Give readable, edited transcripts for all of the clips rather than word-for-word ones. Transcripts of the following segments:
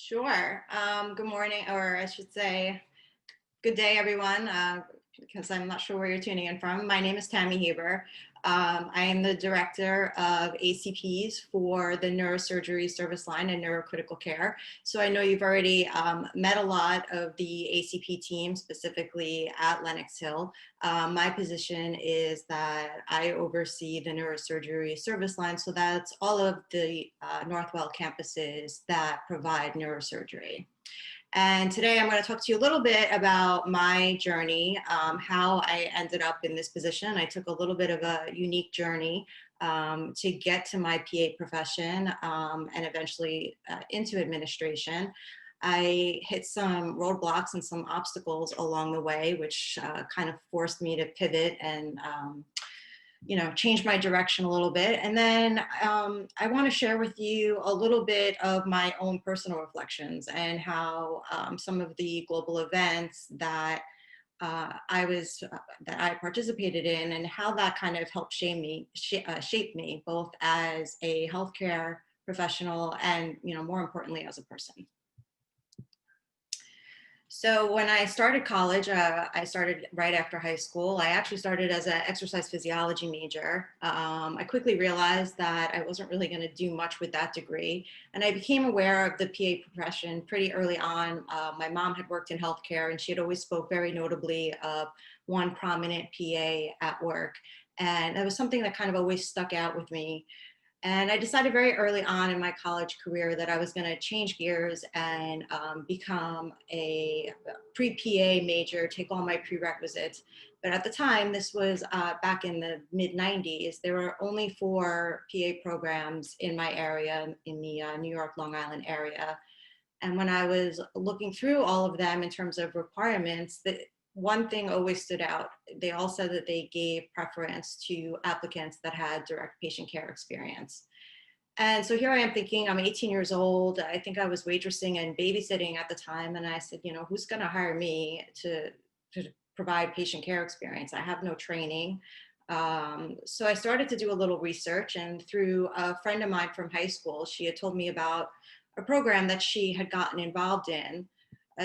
Sure. Good morning, or I should say, good day, everyone, because I'm not sure where you're tuning in from. My name is Tammy Haber. I am the director of ACPs for the neurosurgery service line and neurocritical care. So I know you've already met a lot of the ACP team, specifically at Lenox Hill. My position is that I oversee the neurosurgery service line. So that's all of the Northwell campuses that provide neurosurgery. And today I'm going to talk to you a little bit about my journey, how I ended up in this position. I took a little bit of a unique journey to get to my PA profession and eventually into administration. I hit some roadblocks and some obstacles along the way, which kind of forced me to pivot and change my direction a little bit. And then I want to share with you a little bit of my own personal reflections and how some of the global events that that I participated in, and how that kind of helped shape me both as a healthcare professional and, more importantly, as a person. So when I started college, I started right after high school. I actually started as an exercise physiology major. I quickly realized that I wasn't really going to do much with that degree. And I became aware of the PA profession pretty early on. My mom had worked in healthcare, and she had always spoke very notably of one prominent PA at work. And that was something that kind of always stuck out with me. And I decided very early on in my college career that I was going to change gears and become a pre-PA major, take all my prerequisites. But at the time, this was back in the mid-90s, there were only 4 PA programs in my area, in the New York, Long Island area. And when I was looking through all of them in terms of requirements, one thing always stood out. They all said that they gave preference to applicants that had direct patient care experience. And so here I am thinking, I'm 18 years old. I think I was waitressing and babysitting at the time. And I said, who's going to hire me to provide patient care experience? I have no training. So I started to do a little research, and through a friend of mine from high school, she had told me about a program that she had gotten involved in.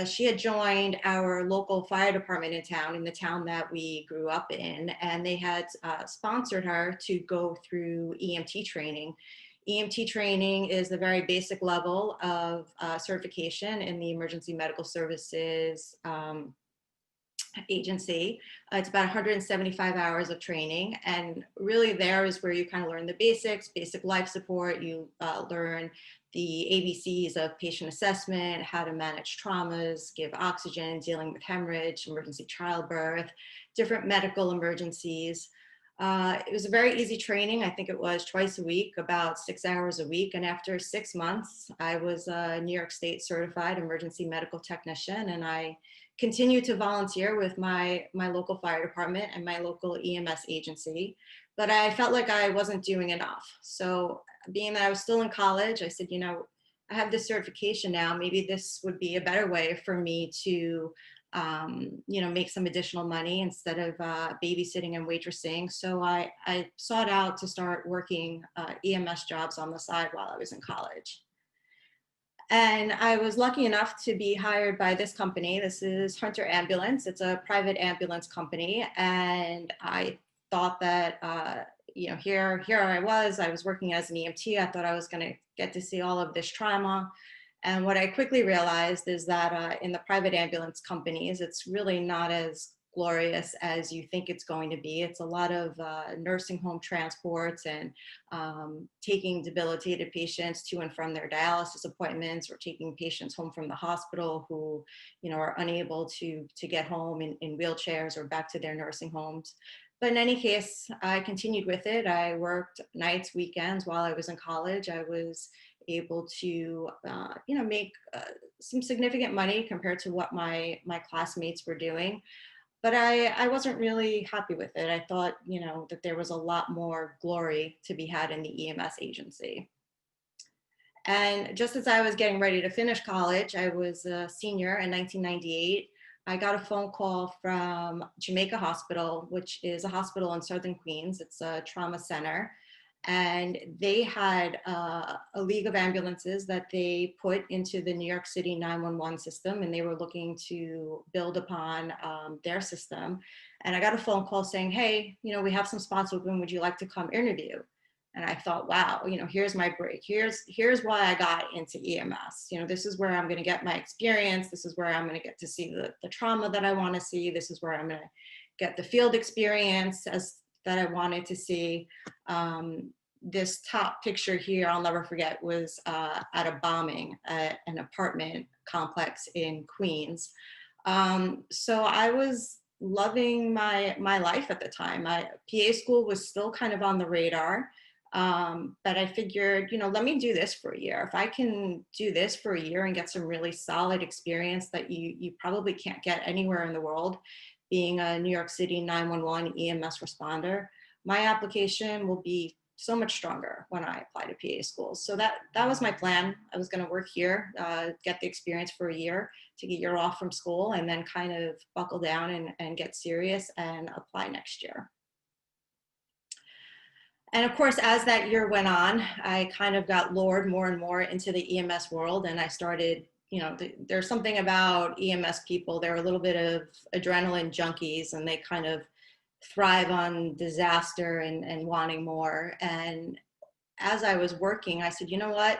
She had joined our local fire department in the town that we grew up in, and they had sponsored her to go through EMT training. EMT training is the very basic level of certification in the emergency medical services agency. It's about 175 hours of training, and really there is where you kind of learn the basics, basic life support. You learn the ABCs of patient assessment, how to manage traumas, give oxygen, dealing with hemorrhage, emergency childbirth, different medical emergencies. It was a very easy training. I think it was twice a week, about 6 hours a week. And after 6 months, I was a New York State certified emergency medical technician, and I continued to volunteer with my local fire department and my local EMS agency. But I felt like I wasn't doing enough. So being that I was still in college, I said, I have this certification now. Maybe this would be a better way for me to make some additional money instead of babysitting and waitressing. So I sought out to start working EMS jobs on the side while I was in college. And I was lucky enough to be hired by this company. This is Hunter Ambulance. It's a private ambulance company. And I thought that, here I was working as an EMT. I thought I was going to get to see all of this trauma. And what I quickly realized is that in the private ambulance companies, it's really not as glorious as you think it's going to be. It's a lot of nursing home transports and taking debilitated patients to and from their dialysis appointments, or taking patients home from the hospital who, are unable to get home in wheelchairs or back to their nursing homes. But in any case, I continued with it. I worked nights, weekends while I was in college. I was able to, make some significant money compared to what my classmates were doing. But I wasn't really happy with it. I thought, that there was a lot more glory to be had in the EMS agency. And just as I was getting ready to finish college, I was a senior in 1998. I got a phone call from Jamaica Hospital, which is a hospital in Southern Queens. It's a trauma center. And they had a league of ambulances that they put into the New York City 911 system, and they were looking to build upon their system. And I got a phone call saying, hey, we have some spots open. Would you like to come interview? And I thought, wow, here's my break. Here's why I got into EMS. This is where I'm going to get my experience. This is where I'm going to get to see the trauma that I want to see. This is where I'm going to get the field experience that I wanted to see. This top picture here, I'll never forget, was at a bombing at an apartment complex in Queens. So I was loving my life at the time. PA school was still kind of on the radar. But I figured, let me do this for a year. If I can do this for a year and get some really solid experience that you probably can't get anywhere in the world, being a New York City 911 EMS responder, my application will be so much stronger when I apply to PA schools. So that was my plan. I was going to work here, get the experience for a year, take a year off from school, and then kind of buckle down and get serious and apply next year. And of course, as that year went on, I kind of got lured more and more into the EMS world, and I started, there's something about EMS people, they're a little bit of adrenaline junkies, and they kind of thrive on disaster and wanting more. And as I was working, I said, you know what?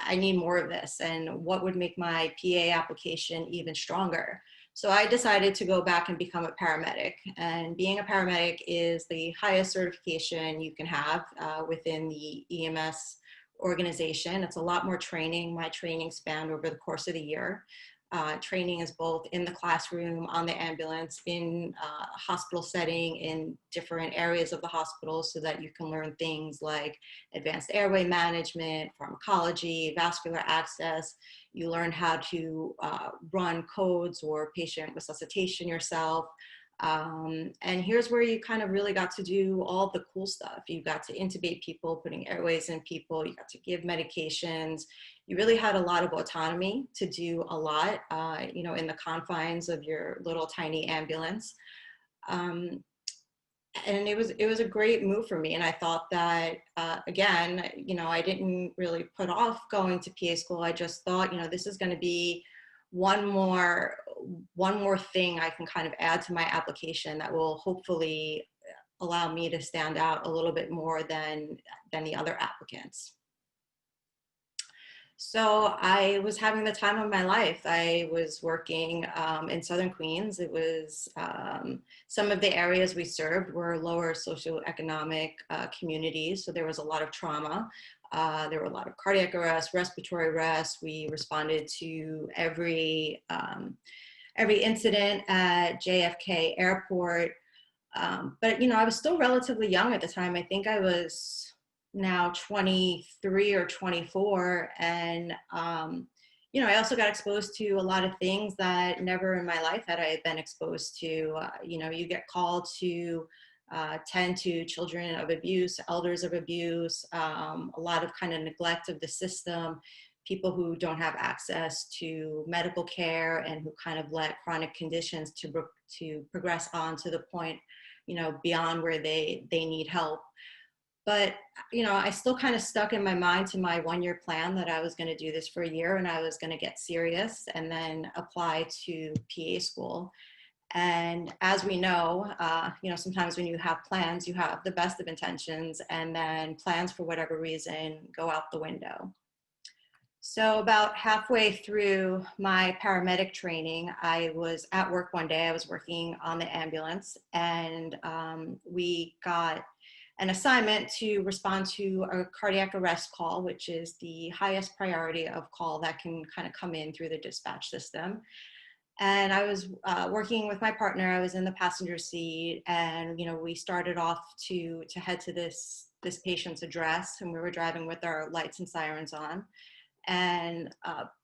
I need more of this. And what would make my PA application even stronger? So I decided to go back and become a paramedic. And being a paramedic is the highest certification you can have within the EMS organization. It's a lot more training. My training spanned over the course of the year. Training is both in the classroom, on the ambulance, in a hospital setting, in different areas of the hospital, so that you can learn things like advanced airway management, pharmacology, vascular access. You learn how to run codes or patient resuscitation yourself. And here's where you kind of really got to do all the cool stuff. You got to intubate people, putting airways in people. You got to give medications. You really had a lot of autonomy to do a lot, in the confines of your little tiny ambulance. And it was a great move for me. And I thought that, again, I didn't really put off going to PA school. I just thought, this is going to be one more thing I can kind of add to my application that will hopefully allow me to stand out a little bit more than the other applicants. So I was having the time of my life. I was working in Southern Queens. It was some of the areas we served were lower socioeconomic communities. So there was a lot of trauma. There were a lot of cardiac arrests, respiratory arrests. We responded to every incident at JFK Airport. But I was still relatively young at the time. I think I was now 23 or 24. And, I also got exposed to a lot of things that never in my life had I been exposed to. You get called to tend to children of abuse, elders of abuse, a lot of kind of neglect of the system, people who don't have access to medical care and who kind of let chronic conditions to progress on to the point, beyond where they need help. But, I still kind of stuck in my mind to my one-year plan that I was going to do this for a year and I was going to get serious and then apply to PA school. And as we know, sometimes when you have plans, you have the best of intentions, and then plans for whatever reason go out the window. So about halfway through my paramedic training, I was at work one day. I was working on the ambulance, and we got an assignment to respond to a cardiac arrest call, which is the highest priority of call that can kind of come in through the dispatch system. And I was working with my partner. I was in the passenger seat, and we started off to head to this patient's address, and we were driving with our lights and sirens on. And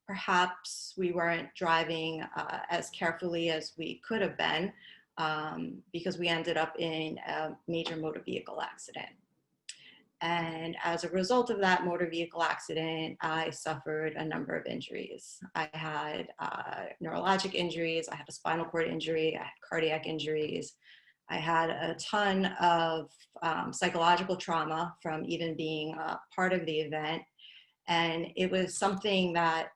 perhaps we weren't driving as carefully as we could have been, because we ended up in a major motor vehicle accident. And as a result of that motor vehicle accident, I suffered a number of injuries. I had neurologic injuries, I had a spinal cord injury, I had cardiac injuries, I had a ton of psychological trauma from even being a part of the event. And it was something that,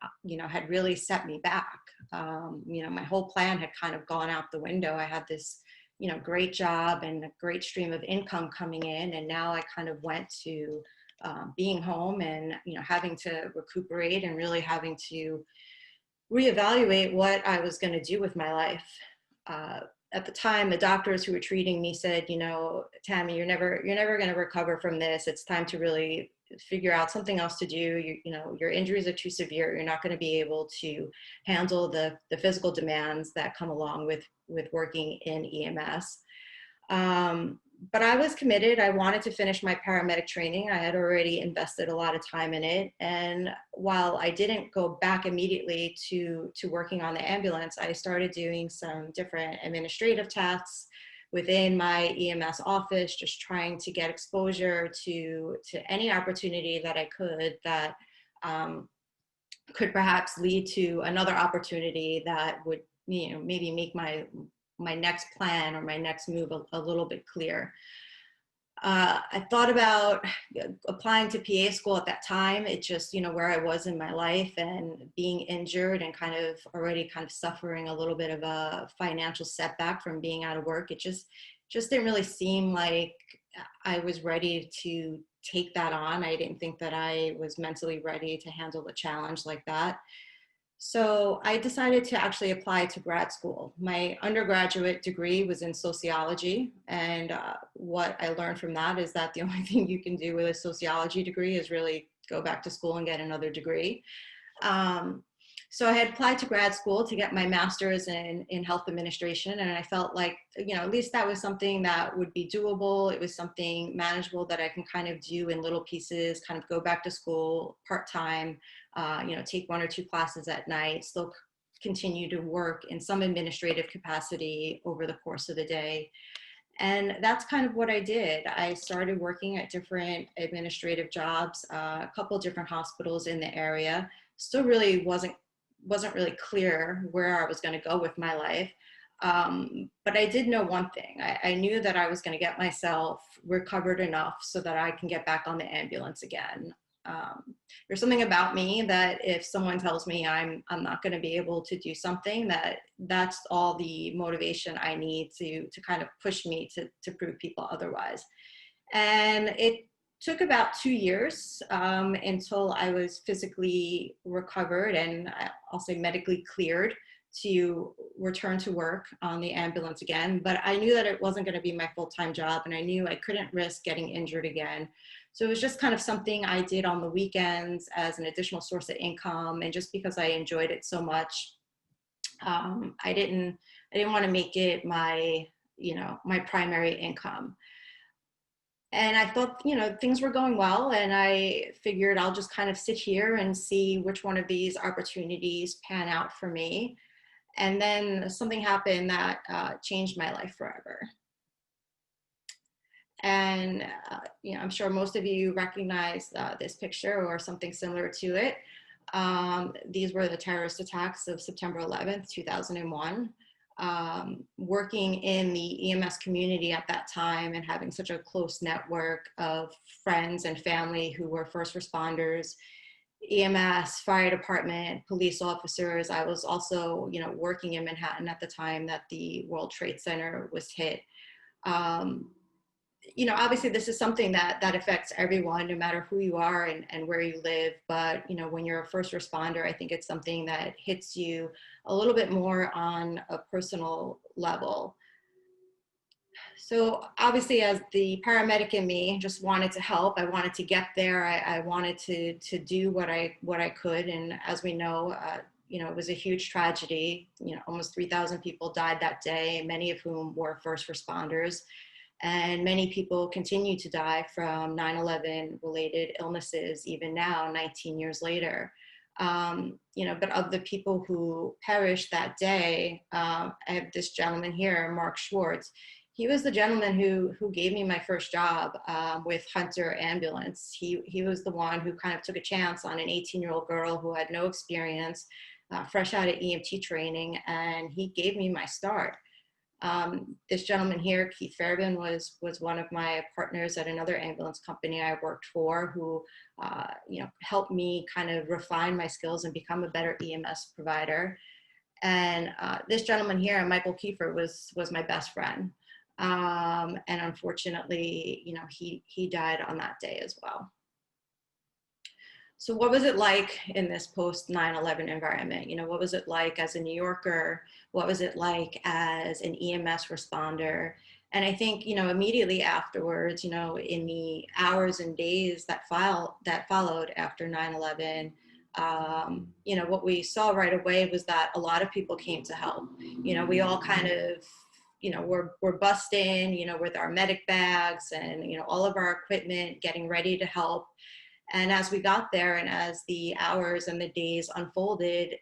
had really set me back. My whole plan had kind of gone out the window. I had this, great job and a great stream of income coming in. And now I kind of went to being home and, having to recuperate and really having to reevaluate what I was going to do with my life. At the time, the doctors who were treating me said, Tammy, you're never going to recover from this. It's time to really figure out something else to do. Your injuries are too severe. You're not going to be able to handle the physical demands that come along with working in EMS. But I was committed. I wanted to finish my paramedic training. I had already invested a lot of time in it. And while I didn't go back immediately to working on the ambulance, I started doing some different administrative tasks within my EMS office, just trying to get exposure to any opportunity that I could that could perhaps lead to another opportunity that would, maybe make my next plan or my next move a little bit clear. I thought about applying to PA school at that time. It just, where I was in my life and being injured and already suffering a little bit of a financial setback from being out of work. It just didn't really seem like I was ready to take that on. I didn't think that I was mentally ready to handle a challenge like that. So I decided to actually apply to grad school. My undergraduate degree was in sociology. And what I learned from that is that the only thing you can do with a sociology degree is really go back to school and get another degree. So I had applied to grad school to get my master's in health administration. And I felt like, at least that was something that would be doable. It was something manageable that I can kind of do in little pieces, kind of go back to school part-time, take 1 or 2 classes at night, still continue to work in some administrative capacity over the course of the day. And that's kind of what I did. I started working at different administrative jobs, a couple of different hospitals in the area. Still really wasn't really clear where I was going to go with my life. But I did know one thing. I knew that I was going to get myself recovered enough so that I can get back on the ambulance again. There's something about me that if someone tells me I'm not going to be able to do something, that's all the motivation I need to kind of push me to prove people otherwise. And it took about 2 years until I was physically recovered and I'll say medically cleared to return to work on the ambulance again. But I knew that it wasn't going to be my full-time job, and I knew I couldn't risk getting injured again. So it was just kind of something I did on the weekends as an additional source of income. And just because I enjoyed it so much, I didn't want to make it my primary income. And I thought, things were going well, and I figured I'll just kind of sit here and see which one of these opportunities pan out for me. And then something happened that changed my life forever. And, I'm sure most of you recognize this picture or something similar to it. These were the terrorist attacks of September 11th, 2001. Working in the EMS community at that time and having such a close network of friends and family who were first responders, EMS, fire department, police officers. I was also, working in Manhattan at the time that the World Trade Center was hit. Obviously this is something that affects everyone, no matter who you are and where you live. But, when you're a first responder, I think it's something that hits you a little bit more on a personal level. So obviously, as the paramedic in me just wanted to help, I wanted to get there. I wanted to do what I could. And as we know, it was a huge tragedy. Almost 3,000 people died that day, many of whom were first responders. And many people continue to die from 9/11 related illnesses, even now, 19 years later. But of the people who perished that day, I have this gentleman here, Mark Schwartz. He was the gentleman who gave me my first job with Hunter Ambulance. He was the one who kind of took a chance on an 18-year-old girl who had no experience, fresh out of EMT training, and he gave me my start. This gentleman here, Keith Fairbairn, was one of my partners at another ambulance company I worked for, who helped me kind of refine my skills and become a better EMS provider. And this gentleman here, Michael Kiefer, was my best friend. And unfortunately, he died on that day as well. So what was it like in this post 9/11 environment? What was it like as a New Yorker? What was it like as an EMS responder? And I think, immediately afterwards, in the hours and days that followed after 9/11, what we saw right away was that a lot of people came to help. We all kind of, we're busting, with our medic bags and, all of our equipment, getting ready to help. And as we got there and as the hours and the days unfolded,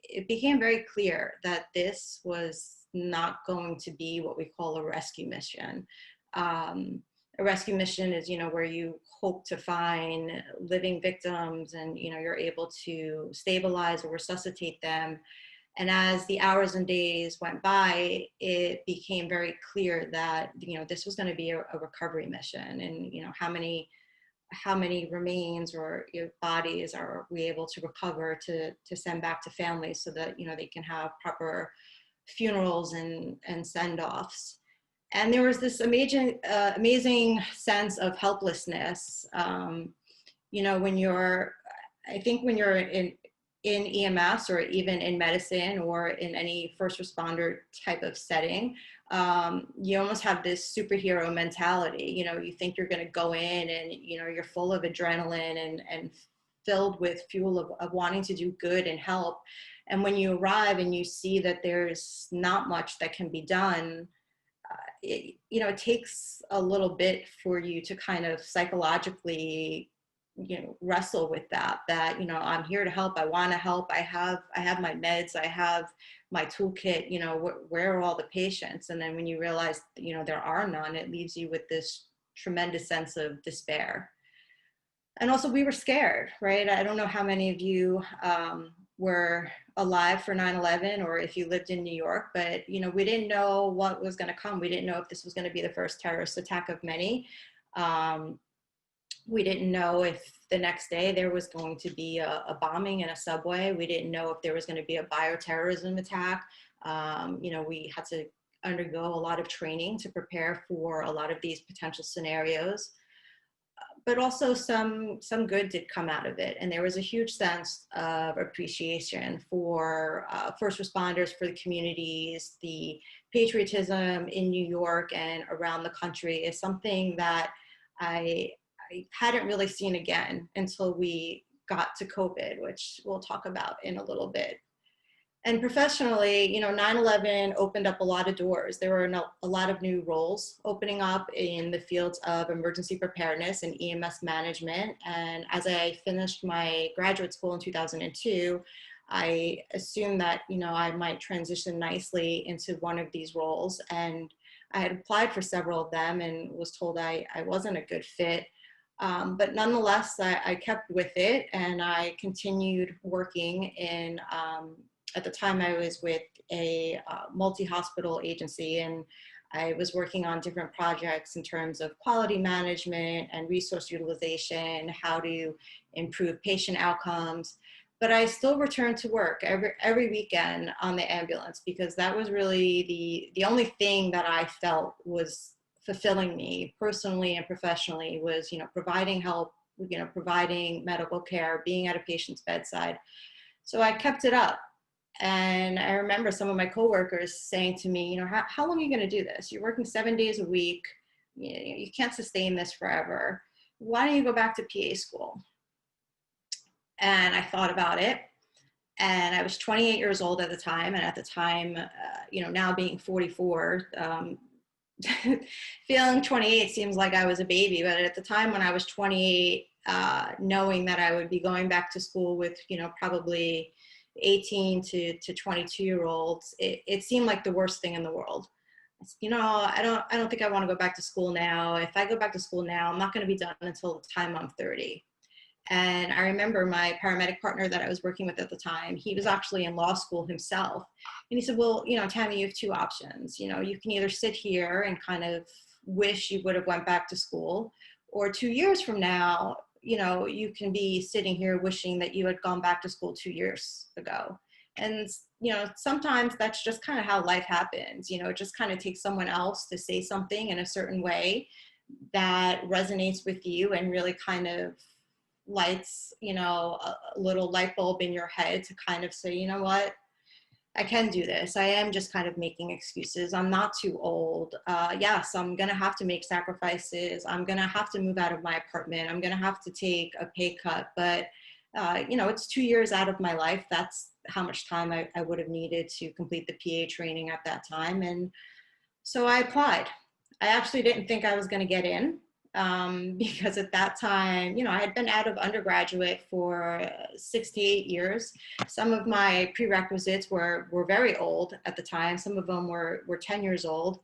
it became very clear that this was not going to be what we call a rescue mission. A rescue mission is, where you hope to find living victims and, you're able to stabilize or resuscitate them. And as the hours and days went by, it became very clear that, this was going to be a recovery mission. And, how many remains or bodies are we able to recover to send back to families so that, they can have proper funerals and send-offs. And there was this amazing sense of helplessness. When you're in EMS or even in medicine or in any first responder type of setting, you almost have this superhero mentality. You think you're going to go in and, you're full of adrenaline and filled with fuel of wanting to do good and help. And when you arrive and you see that there's not much that can be done, it takes a little bit for you to kind of psychologically wrestle with that I'm here to help. I want to help. I have my meds. I have my toolkit. Where are all the patients? And then when you realize there are none, it leaves you with this tremendous sense of despair. And also we were scared, right? I don't know how many of you were alive for 9/11 or if you lived in New York, but we didn't know what was going to come. We didn't know if this was going to be the first terrorist attack of many. We didn't know if the next day there was going to be a bombing in a subway. We didn't know if there was going to be a bioterrorism attack. We had to undergo a lot of training to prepare for a lot of these potential scenarios. But also some good did come out of it. And there was a huge sense of appreciation for first responders, for the communities. The patriotism in New York and around the country is something that I hadn't really seen again until we got to COVID, which we'll talk about in a little bit. And professionally, 9/11 opened up a lot of doors. There were a lot of new roles opening up in the fields of emergency preparedness and EMS management. And as I finished my graduate school in 2002, I assumed that, I might transition nicely into one of these roles. And I had applied for several of them and was told I wasn't a good fit. But nonetheless, I kept with it and I continued working in, at the time I was with a multi-hospital agency, and I was working on different projects in terms of quality management and resource utilization, how to improve patient outcomes. But I still returned to work every weekend on the ambulance because that was really the only thing that I felt was fulfilling me personally and professionally was, providing help, providing medical care, being at a patient's bedside. So I kept it up. And I remember some of my coworkers saying to me, how long are you going to do this? You're working 7 days a week. You can't sustain this forever. Why don't you go back to PA school? And I thought about it. And I was 28 years old at the time. And at the time, now being 44, feeling 28 seems like I was a baby, but at the time when I was 28, knowing that I would be going back to school with, probably 18 to 22-year-olds, it seemed like the worst thing in the world. I don't think I want to go back to school now. If I go back to school now, I'm not going to be done until the time I'm 30. And I remember my paramedic partner that I was working with at the time, he was actually in law school himself. And he said, well, Tammy, you have two options. You can either sit here and kind of wish you would have went back to school, or 2 years from now, you can be sitting here wishing that you had gone back to school 2 years ago. And, sometimes that's just kind of how life happens. It just kind of takes someone else to say something in a certain way that resonates with you and really kind of lights, a little light bulb in your head to kind of say, you know what, I can do this. I am just kind of making excuses. I'm not too old. Yes, I'm going to have to make sacrifices. I'm going to have to move out of my apartment. I'm going to have to take a pay cut. But, it's 2 years out of my life. That's how much time I would have needed to complete the PA training at that time. And so I applied. I actually didn't think I was going to get in. Because at that time, I had been out of undergraduate for 6 to 8 years. Some of my prerequisites were very old at the time. Some of them were 10 years old.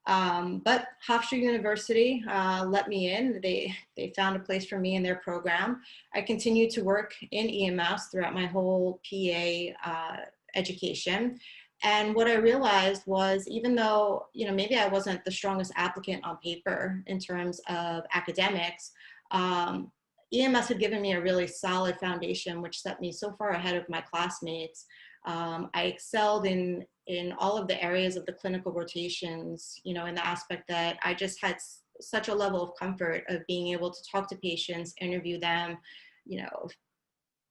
But Hofstra University let me in. They found a place for me in their program. I continued to work in EMS throughout my whole PA education. And what I realized was, even though, maybe I wasn't the strongest applicant on paper in terms of academics, EMS had given me a really solid foundation, which set me so far ahead of my classmates. I excelled in all of the areas of the clinical rotations, in the aspect that I just had such a level of comfort of being able to talk to patients, interview them,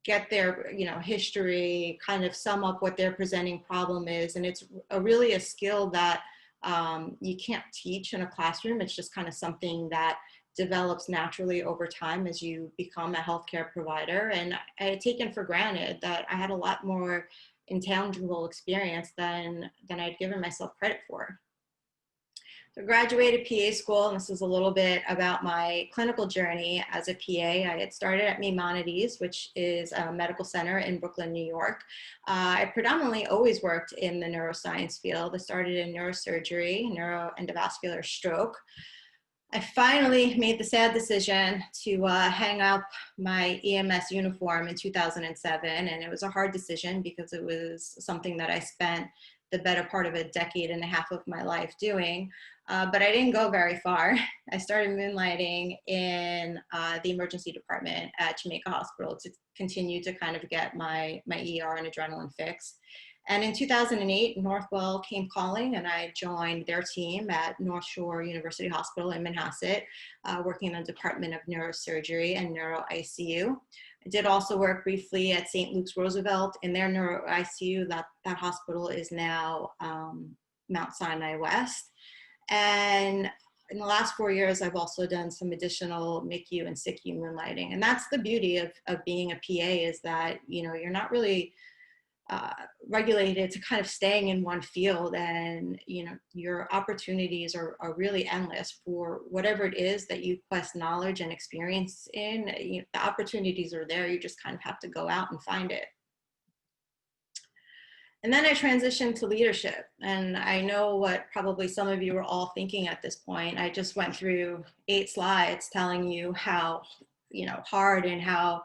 get their history, kind of sum up what their presenting problem is. And it's really a skill that you can't teach in a classroom. It's just kind of something that develops naturally over time as you become a healthcare provider. And I had taken for granted that I had a lot more intangible experience than I'd given myself credit for. So I graduated PA school, and this is a little bit about my clinical journey as a PA. I had started at Maimonides, which is a medical center in Brooklyn, New York. I predominantly always worked in the neuroscience field. I started in neurosurgery, neuroendovascular stroke. I finally made the sad decision to hang up my EMS uniform in 2007, and it was a hard decision because it was something that I spent the better part of a decade and a half of my life doing. But I didn't go very far. I started moonlighting in the emergency department at Jamaica Hospital to continue to kind of get my ER and adrenaline fix. And in 2008, Northwell came calling, and I joined their team at North Shore University Hospital in Manhasset, working in the Department of Neurosurgery and Neuro ICU. I did also work briefly at St. Luke's Roosevelt in their Neuro ICU. That hospital is now Mount Sinai West. And in the last 4 years, I've also done some additional MICU and SICU moonlighting. And that's the beauty of being a PA, is that, you're not really regulated to kind of staying in one field, and your opportunities are really endless for whatever it is that you quest knowledge and experience in. The opportunities are there. You just kind of have to go out and find it. And then I transitioned to leadership, and I know what probably some of you are all thinking at this point. I just went through 8 slides telling you how hard and how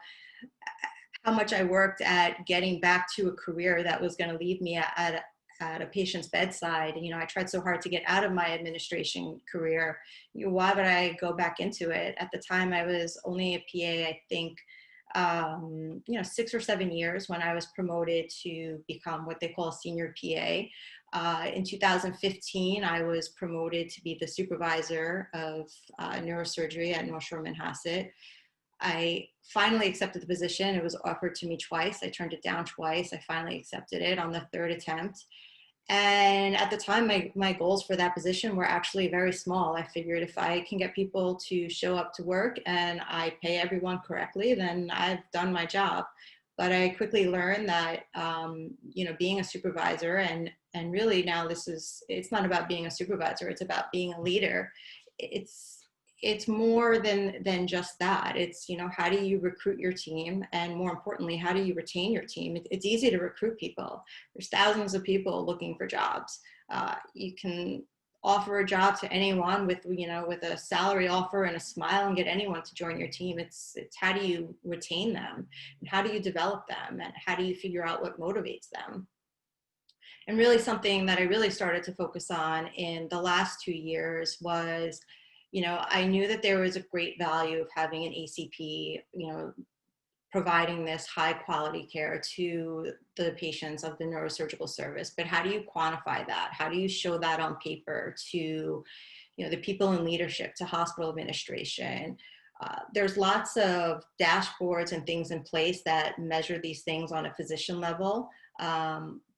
much I worked at getting back to a career that was going to leave me at a patient's bedside. I tried so hard to get out of my administration career. Why would I go back into it? At the time, I was only a PA, I think, 6 or 7 years when I was promoted to become what they call a senior PA. In 2015, I was promoted to be the supervisor of neurosurgery at North Shore Manhasset. I finally accepted the position. It was offered to me twice. I turned it down twice. I finally accepted it on the 3rd attempt. And at the time, my goals for that position were actually very small. I figured if I can get people to show up to work and I pay everyone correctly, then I've done my job. But I quickly learned that, being a supervisor, and really now it's not about being a supervisor, it's about being a leader. It's more than just that. It's, how do you recruit your team? And more importantly, how do you retain your team? It's easy to recruit people. There's thousands of people looking for jobs. You can offer a job to anyone with, with a salary offer and a smile and get anyone to join your team. It's how do you retain them, and how do you develop them, and how do you figure out what motivates them? And really something that I really started to focus on in the last 2 years was, I knew that there was a great value of having an ACP, providing this high quality care to the patients of the neurosurgical service. But how do you quantify that? How do you show that on paper to, the people in leadership, to hospital administration? There's lots of dashboards and things in place that measure these things on a physician level,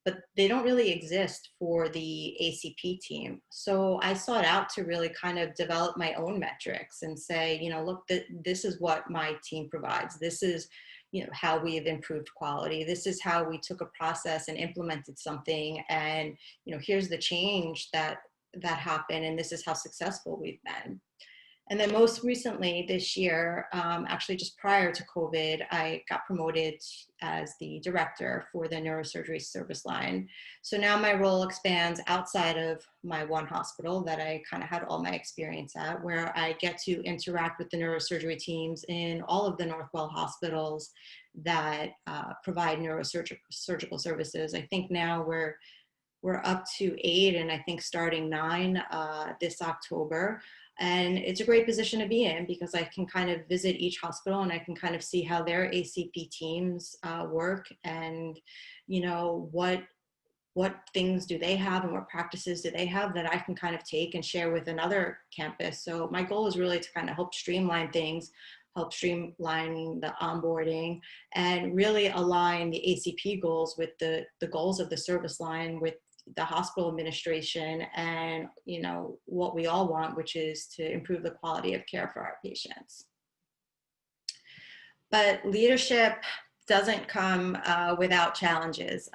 but they don't really exist for the ACP team. So I sought out to really kind of develop my own metrics and say, look, this is what my team provides. This is, how we have improved quality. This is how we took a process and implemented something. And, here's the change that happened. And this is how successful we've been. And then most recently this year, actually just prior to COVID, I got promoted as the director for the neurosurgery service line. So now my role expands outside of my one hospital that I kind of had all my experience at, where I get to interact with the neurosurgery teams in all of the Northwell hospitals that provide neurosurgical services. I think now we're up to 8, and I think starting 9 this October. And it's a great position to be in because I can kind of visit each hospital and I can kind of see how their ACP teams work, and, what things do they have and what practices do they have that I can kind of take and share with another campus. So my goal is really to kind of help streamline things, help streamline the onboarding, and really align the ACP goals with the goals of the service line, with the hospital administration, and what we all want, which is to improve the quality of care for our patients. But leadership doesn't come without challenges.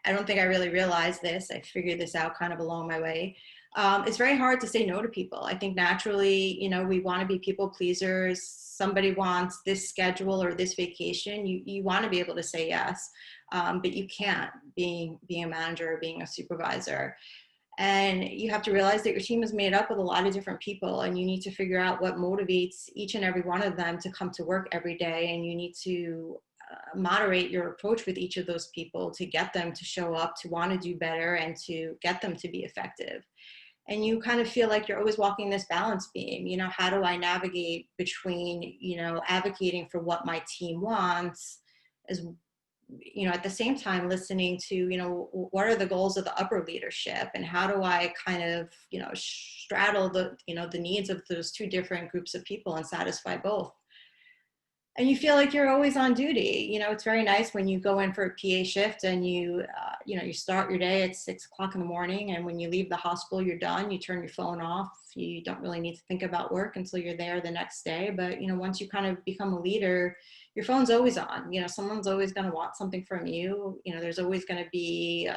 I don't think I really realized this. I figured this out kind of along my way. It's very hard to say no to people. I think naturally, we want to be people pleasers. Somebody wants this schedule or this vacation. You want to be able to say yes, but you can't, being a manager or being a supervisor. And you have to realize that your team is made up with a lot of different people, and you need to figure out what motivates each and every one of them to come to work every day. And you need to moderate your approach with each of those people to get them to show up, to want to do better, and to get them to be effective. And you kind of feel like you're always walking this balance beam. How do I navigate between, advocating for what my team wants, as at the same time listening to, what are the goals of the upper leadership, and how do I kind of, straddle the, the needs of those two different groups of people and satisfy both. And you feel like you're always on duty. It's very nice when you go in for a PA shift and you start your day at 6 o'clock in the morning, and when you leave the hospital, you're done. You turn your phone off. You don't really need to think about work until you're there the next day. But, once you kind of become a leader, your phone's always on. Someone's always going to want something from you. There's always going to be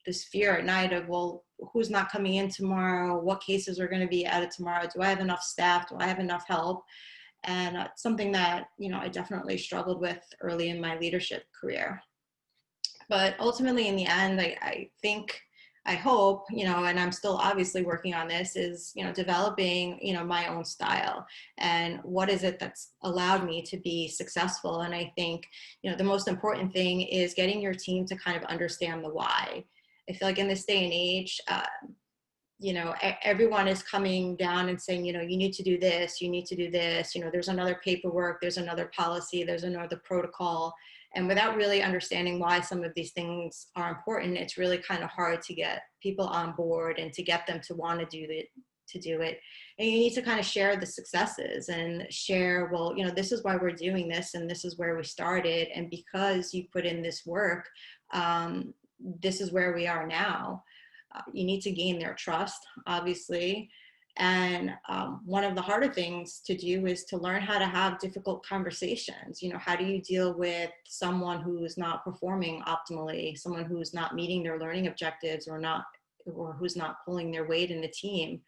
this fear at night of, well, who's not coming in tomorrow? What cases are going to be added tomorrow? Do I have enough staff? Do I have enough help? And it's something that, I definitely struggled with early in my leadership career. But ultimately, in the end, I hope, and I'm still obviously working on this, is, developing, my own style, and what is it that's allowed me to be successful. And I think, the most important thing is getting your team to kind of understand the why. I feel like in this day and age, everyone is coming down and saying, you need to do this, you need to do this, there's another paperwork, there's another policy, there's another protocol. And without really understanding why some of these things are important, it's really kind of hard to get people on board and to get them to want to do it. And you need to kind of share the successes and share, well, this is why we're doing this, and this is where we started. And because you put in this work, this is where we are now. You need to gain their trust, obviously. And one of the harder things to do is to learn how to have difficult conversations. How do you deal with someone who's not performing optimally, someone who's not meeting their learning objectives, or who's not pulling their weight in the team?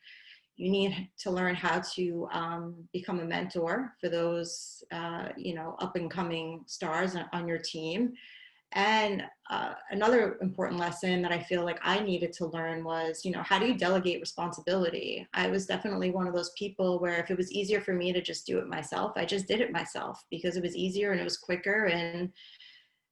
You need to learn how to become a mentor for those, up and coming stars on your team. And another important lesson that I feel like I needed to learn was, how do you delegate responsibility? I was definitely one of those people where if it was easier for me to just do it myself, I just did it myself because it was easier and it was quicker, and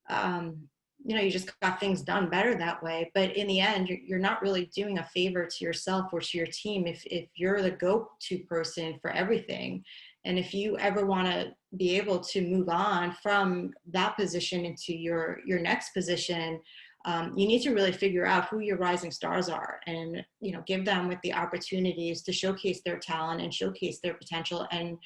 um, you just got things done better that way. But in the end, you're not really doing a favor to yourself or to your team if you're the go-to person for everything. And if you ever want to be able to move on from that position into your next position, you need to really figure out who your rising stars are, and give them with the opportunities to showcase their talent and showcase their potential, and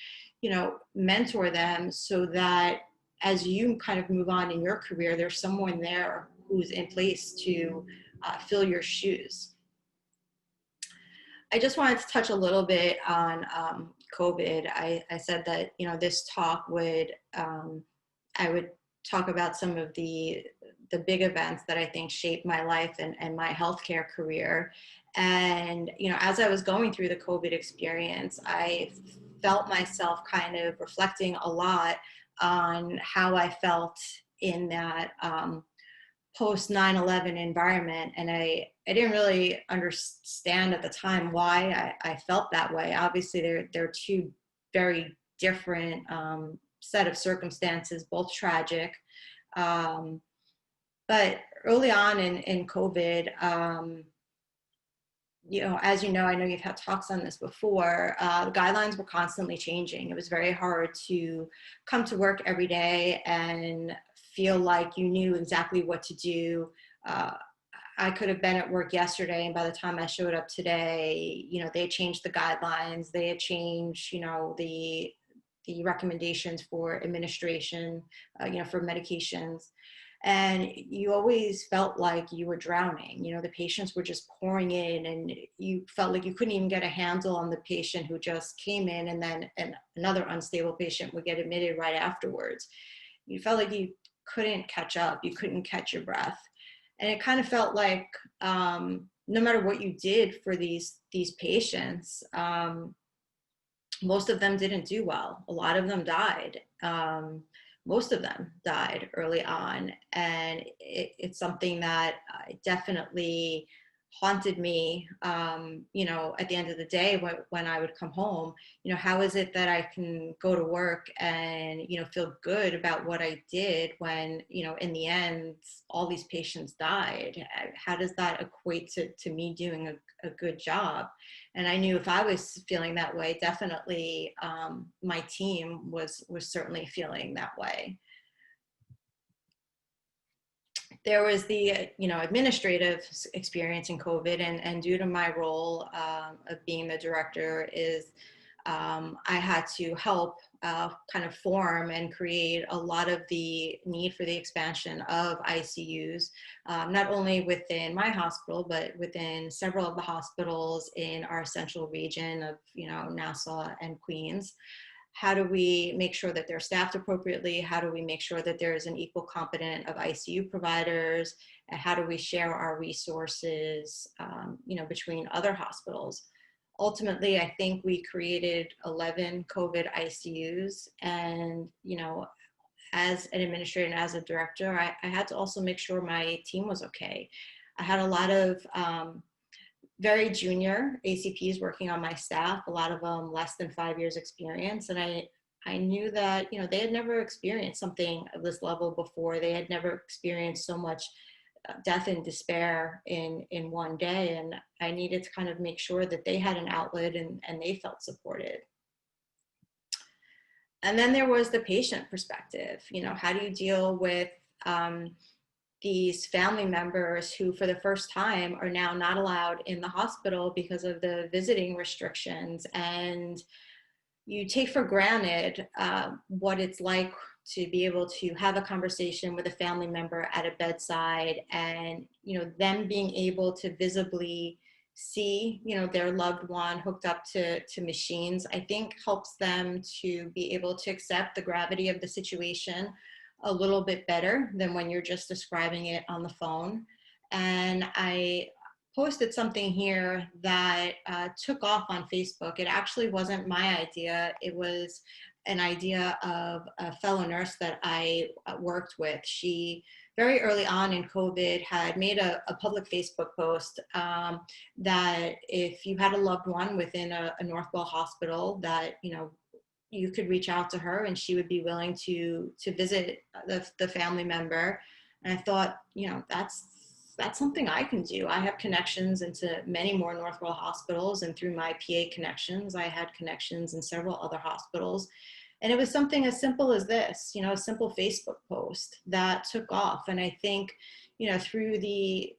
mentor them so that as you kind of move on in your career, there's someone there who's in place to fill your shoes. I just wanted to touch a little bit on COVID. I said that, this talk would, I would talk about some of the big events that I think shaped my life and my healthcare career. And, as I was going through the COVID experience, I felt myself kind of reflecting a lot on how I felt in that post 9/11 environment. And I didn't really understand at the time why I felt that way. Obviously, they're two very different set of circumstances, both tragic. But early on in COVID, as I know you've had talks on this before, the guidelines were constantly changing. It was very hard to come to work every day and feel like you knew exactly what to do. I could have been at work yesterday, and by the time I showed up today, they had changed the guidelines. They had changed, the recommendations for administration, for medications. And you always felt like you were drowning. The patients were just pouring in, and you felt like you couldn't even get a handle on the patient who just came in, and then another unstable patient would get admitted right afterwards. You felt like you couldn't catch up. You couldn't catch your breath. And it kind of felt like no matter what you did for these patients, most of them didn't do well. A lot of them died. Most of them died early on. And it's something that definitely haunted me, at the end of the day when I would come home. How is it that I can go to work and, feel good about what I did when, in the end, all these patients died? How does that equate to me doing a good job? And I knew if I was feeling that way, definitely my team was certainly feeling that way. There was the administrative experience in COVID, and due to my role of being the director, is I had to help kind of form and create a lot of the need for the expansion of ICUs, not only within my hospital, but within several of the hospitals in our central region of Nassau and Queens. How do we make sure that they're staffed appropriately? How do we make sure that there is an equal complement of ICU providers? And how do we share our resources, between other hospitals? Ultimately, I think we created 11 COVID ICUs. And, as an administrator and as a director, I had to also make sure my team was okay. I had a lot of very junior ACPs working on my staff, a lot of them less than 5 years experience. And I knew that, they had never experienced something of this level before. They had never experienced so much death and despair in one day. And I needed to kind of make sure that they had an outlet and they felt supported. And then there was the patient perspective. How do you deal with these family members who for the first time are now not allowed in the hospital because of the visiting restrictions, and you take for granted what it's like to be able to have a conversation with a family member at a bedside, and them being able to visibly see their loved one hooked up to machines, I think helps them to be able to accept the gravity of the situation a little bit better than when you're just describing it on the phone. And I posted something here that took off on Facebook. It actually wasn't my idea. It was an idea of a fellow nurse that I worked with. She very early on in COVID had made a public Facebook post that if you had a loved one within a Northwell hospital, that you could reach out to her and she would be willing to visit the family member. And I thought, that's something I can do. I have connections into many more Northwell hospitals, and through my PA connections, I had connections in several other hospitals. And it was something as simple as this, a simple Facebook post that took off. And I think, through the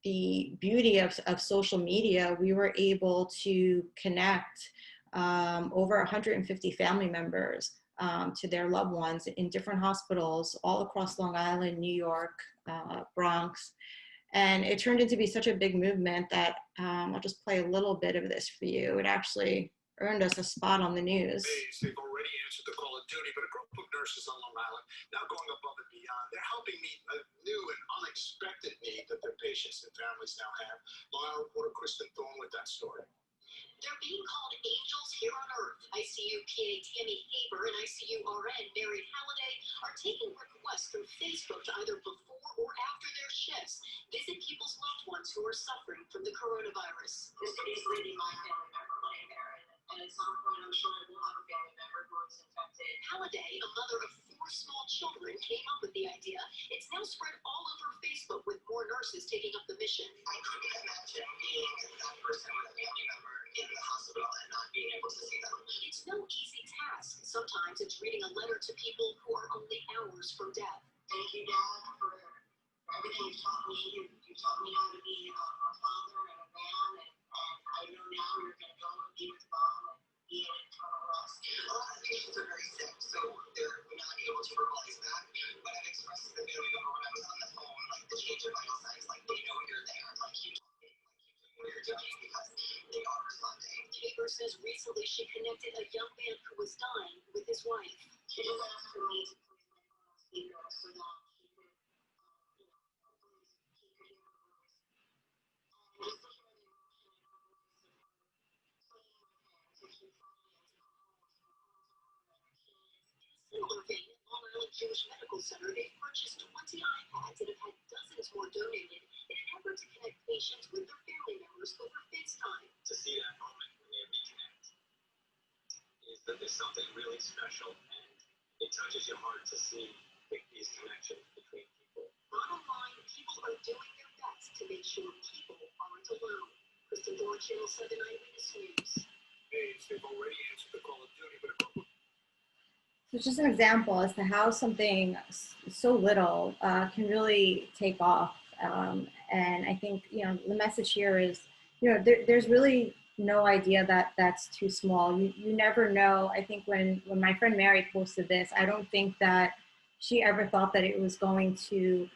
beauty of social media, we were able to connect over 150 family members to their loved ones in different hospitals all across Long Island, New York, Bronx. And it turned into be such a big movement that I'll just play a little bit of this for you. It actually earned us a spot on the news. They've already answered the call of duty, but a group of nurses on Long Island now going above and beyond. They're helping meet a new and unexpected need that their patients and families now have. Long Island reporter Kristen Thorne with that story. They're being called angels here on Earth. ICU PA Tammy Haber and ICU RN Mary Halliday are taking requests through Facebook to either before or after their shifts visit people's loved ones who are suffering from the coronavirus. This could easily be my family member laying there, and at some point I'm sure I will have a family member who is infected. Halliday, a mother of 4 small children, came up with the idea. It's now spread all over Facebook with more nurses taking up the mission. I couldn't imagine being that person with a family member in the hospital and not being able to see them. It's no easy task. Sometimes it's reading a letter to people who are only hours from death. Thank you, Dad, for everything you've taught me. You taught me how to be a father and a man, and I know now you're going to go and be with Mom and be in eternal rest. A lot of patients are very sick, so they're not able to verbalize that. But I've expressed to the family member when I was on the phone, like the change of vital signs, like they know you're there, like you told me, like you do what you're doing, because they are responding. Haber says recently she connected a young man who was dying with his wife. She just asked for me to place my phone on speaker so that he could, hopefully he could hear her voice. And just to hear the emotion in her voice of her pleading with him to keep fighting and to come home, to come home to her and her kids. In a similar vein, at Long Island Jewish Medical Center, they've purchased 20 iPads and have had dozens more donated in an effort to connect patients with their family members over FaceTime. To see that moment when they reconnect is that there's something really special, and it touches your heart to see these connections between people. Bottom line, people are doing their best to make sure people aren't alone. Kristen Thorne, Channel 7 Eyewitness News. They've already answered the call of duty, but a group of So it's just an example as to how something so little can really take off. And I think, the message here is, there's really no idea that that's too small. You never know. I think when my friend Mary posted this, I don't think that she ever thought that it was going to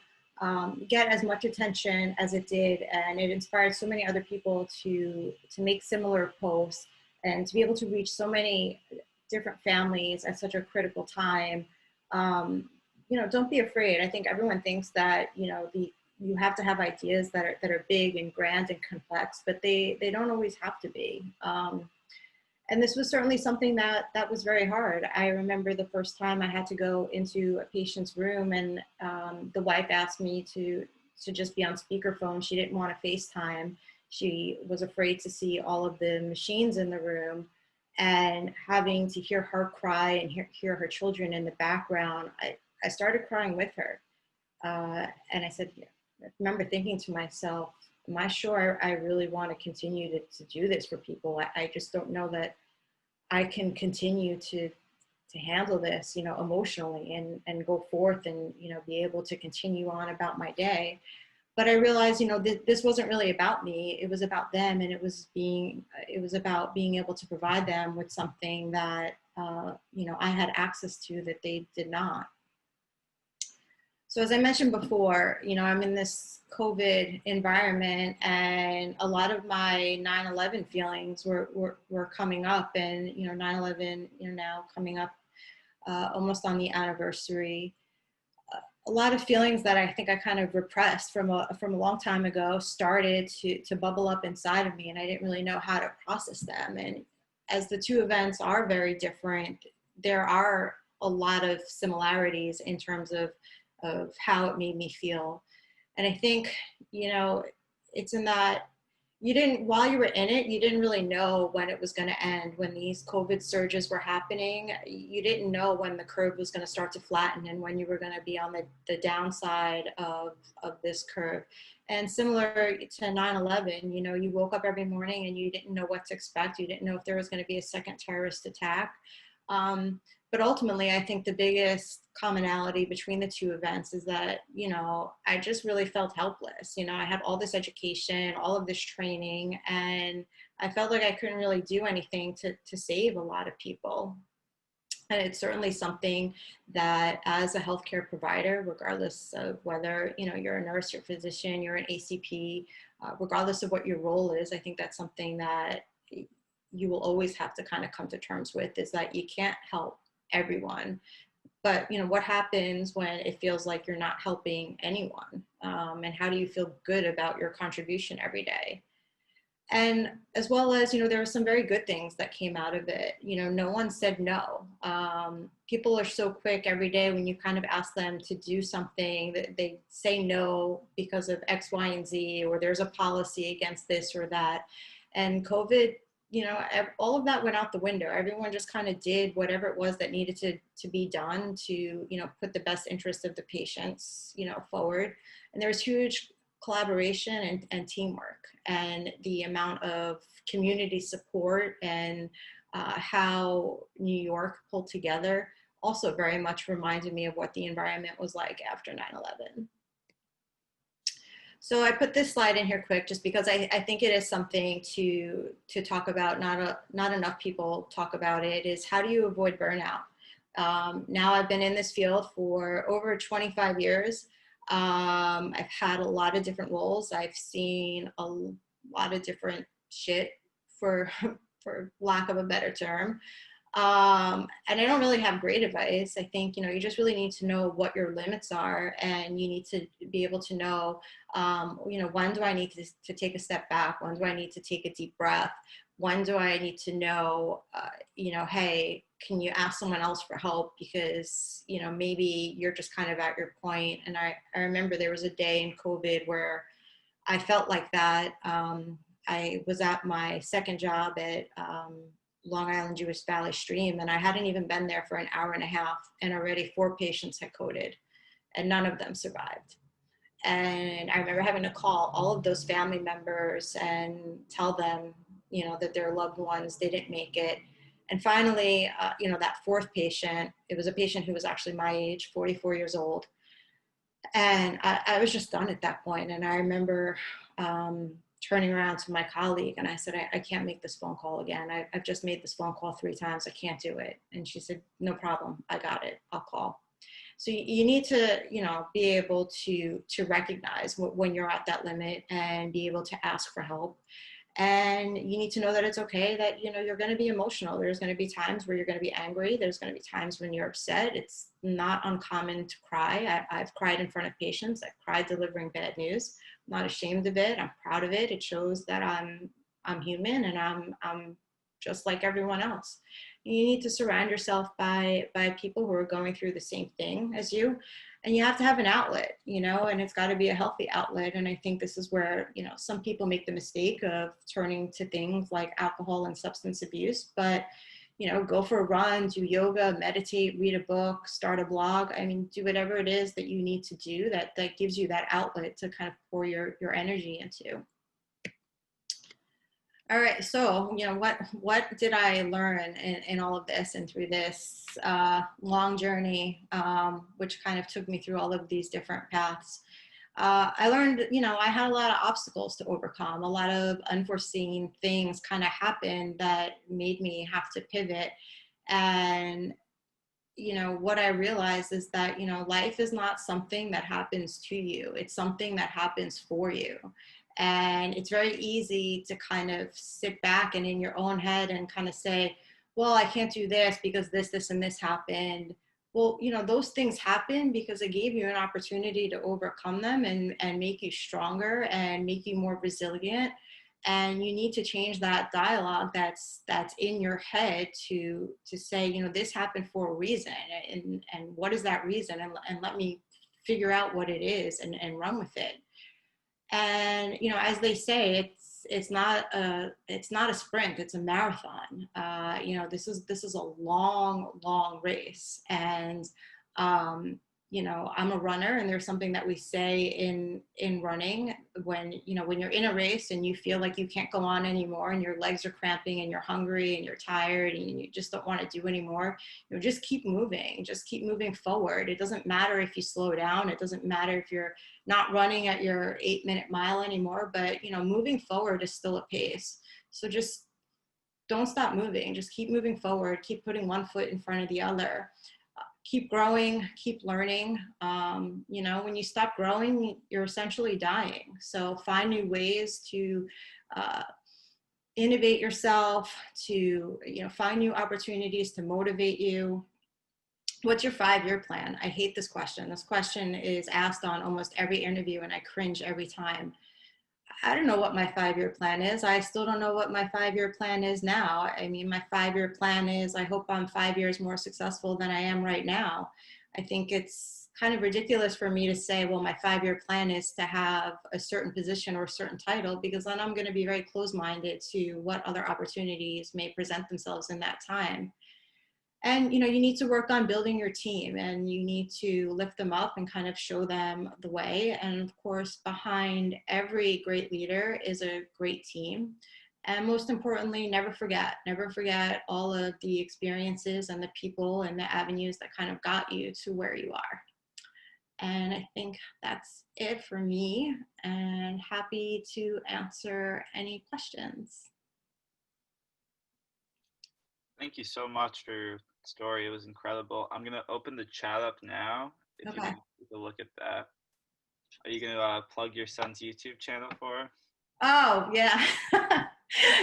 get as much attention as it did. And it inspired so many other people to make similar posts and to be able to reach so many different families at such a critical time. Don't be afraid. I think everyone thinks that, you have to have ideas that are big and grand and complex, but they don't always have to be. And this was certainly something that was very hard. I remember the first time I had to go into a patient's room, and the wife asked me to just be on speakerphone. She didn't want to FaceTime. She was afraid to see all of the machines in the room, and having to hear her cry and hear her children in the background, I started crying with her. And I said, I remember thinking to myself, am I sure I really want to continue to do this for people? I just don't know that I can continue to handle this, emotionally and go forth and, be able to continue on about my day. But I realized, this wasn't really about me. It was about them, and it was about being able to provide them with something that, I had access to that they did not. So as I mentioned before, I'm in this COVID environment, and a lot of my 9/11 feelings were coming up, and 9/11, now coming up almost on the anniversary. A lot of feelings that I think I kind of repressed from a long time ago started to bubble up inside of me, and I didn't really know how to process them. And as the two events are very different, there are a lot of similarities in terms of how it made me feel. And I think, it's in that while you were in it, you didn't really know when it was going to end. When these COVID surges were happening, you didn't know when the curve was going to start to flatten and when you were going to be on the downside of this curve. And similar to 9/11, you woke up every morning and you didn't know what to expect. You didn't know if there was going to be a second terrorist attack. But ultimately, I think the biggest commonality between the two events is that, I just really felt helpless. I had all this education, all of this training, and I felt like I couldn't really do anything to save a lot of people. And it's certainly something that as a healthcare provider, regardless of whether, you're a nurse, you're a physician, you're an ACP, regardless of what your role is, I think that's something that you will always have to kind of come to terms with, is that you can't help everyone. But what happens when it feels like you're not helping anyone? And how do you feel good about your contribution every day? And as well as, there were some very good things that came out of it. No one said no. People are so quick every day when you kind of ask them to do something that they say no because of X, Y, and Z, or there's a policy against this or that. And COVID, all of that went out the window. Everyone just kind of did whatever it was that needed to be done to, put the best interest of the patients, forward. And there was huge collaboration and teamwork, and the amount of community support and how New York pulled together also very much reminded me of what the environment was like after 9/11. So I put this slide in here quick just because I think it is something to talk about. Not enough people talk about it, is how do you avoid burnout? Now I've been in this field for over 25 years. I've had a lot of different roles. I've seen a lot of different shit, for lack of a better term. And I don't really have great advice. I think, you just really need to know what your limits are, and you need to be able to know, when do I need to take a step back? When do I need to take a deep breath? When do I need to know, hey, can you ask someone else for help? Because, maybe you're just kind of at your point. And I remember there was a day in COVID where I felt like that. I was at my second job at Long Island Jewish Valley Stream, and I hadn't even been there for an hour and a half, and already 4 patients had coded, and none of them survived. And I remember having to call all of those family members and tell them, that their loved ones didn't make it. And finally, that 4th patient, it was a patient who was actually my age, 44 years old. And I was just done at that point. And I remember turning around to my colleague and I said, I can't make this phone call again. I've just made this phone call 3 times. I can't do it. And she said, no problem. I got it. I'll call. So you need to, be able to recognize when you're at that limit and be able to ask for help. And you need to know that it's okay that, you're going to be emotional. There's going to be times where you're going to be angry. There's going to be times when you're upset. It's not uncommon to cry. I've cried in front of patients. I've cried delivering bad news. I'm not ashamed of it. I'm proud of it. It shows that I'm human, and I'm just like everyone else. You need to surround yourself by people who are going through the same thing as you. And you have to have an outlet, and it's got to be a healthy outlet. And I think this is where, some people make the mistake of turning to things like alcohol and substance abuse, but, go for a run, do yoga, meditate, read a book, start a blog. I mean, do whatever it is that you need to do that gives you that outlet to kind of pour your energy into. All right, so, what did I learn in all of this and through this long journey, which kind of took me through all of these different paths? I learned, I had a lot of obstacles to overcome. A lot of unforeseen things kind of happened that made me have to pivot. And, what I realized is that, life is not something that happens to you. It's something that happens for you. And it's very easy to kind of sit back and in your own head and kind of say, well, I can't do this because this, and this happened. Well, those things happen because it gave you an opportunity to overcome them and make you stronger and make you more resilient. And you need to change that dialogue that's in your head to say, you know, this happened for a reason, and what is that reason, and let me figure out what it is and run with it. And you know, as they say, it's not a sprint, it's a marathon. You know, this is a long race. And you know, I'm a runner, and there's something that we say in running when, you know, when you're in a race and you feel like you can't go on anymore and your legs are cramping and you're hungry and you're tired and you just don't want to do anymore, you know, just keep moving forward. It doesn't matter if you slow down. It doesn't matter if you're not running at your 8-minute mile anymore, but you know, moving forward is still a pace. So just don't stop moving. Just keep moving forward. Keep putting one foot in front of the other. Keep growing, keep learning. You know, when you stop growing, you're essentially dying. So find new ways to innovate yourself, to, you know, find new opportunities to motivate you. What's your 5-year plan? I hate this question. This question is asked on almost every interview, and I cringe every time. I don't know what my 5-year plan is. I still don't know what my 5-year plan is now. I mean, my 5-year plan is, I hope I'm 5 years more successful than I am right now. I think it's kind of ridiculous for me to say, well, my 5-year plan is to have a certain position or a certain title, because then I'm going to be very closed-minded to what other opportunities may present themselves in that time. And, you know, you need to work on building your team, and you need to lift them up and kind of show them the way. And of course, behind every great leader is a great team. And most importantly, never forget all of the experiences and the people and the avenues that kind of got you to where you are. And I think that's it for me, and happy to answer any questions. Thank you so much for your story. It was incredible. I'm going to open the chat up now. If you Okay. want to take a look at that. Are you going to plug your son's YouTube channel for her? Oh, yeah.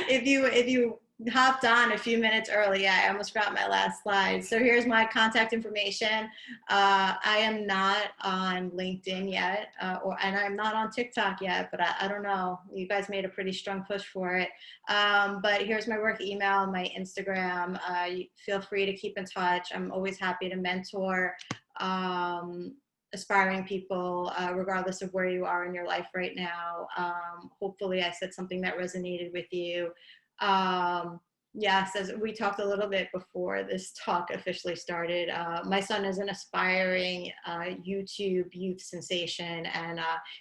If you hopped on a few minutes early, I almost forgot my last slide. So here's my contact information. I am not on LinkedIn yet, and I'm not on TikTok yet, but I don't know. You guys made a pretty strong push for it. But here's my work email, my Instagram. Feel free to keep in touch. I'm always happy to mentor aspiring people, regardless of where you are in your life right now. Hopefully I said something that resonated with you. Yes, as we talked a little bit before this talk officially started, my son is an aspiring YouTube youth sensation, and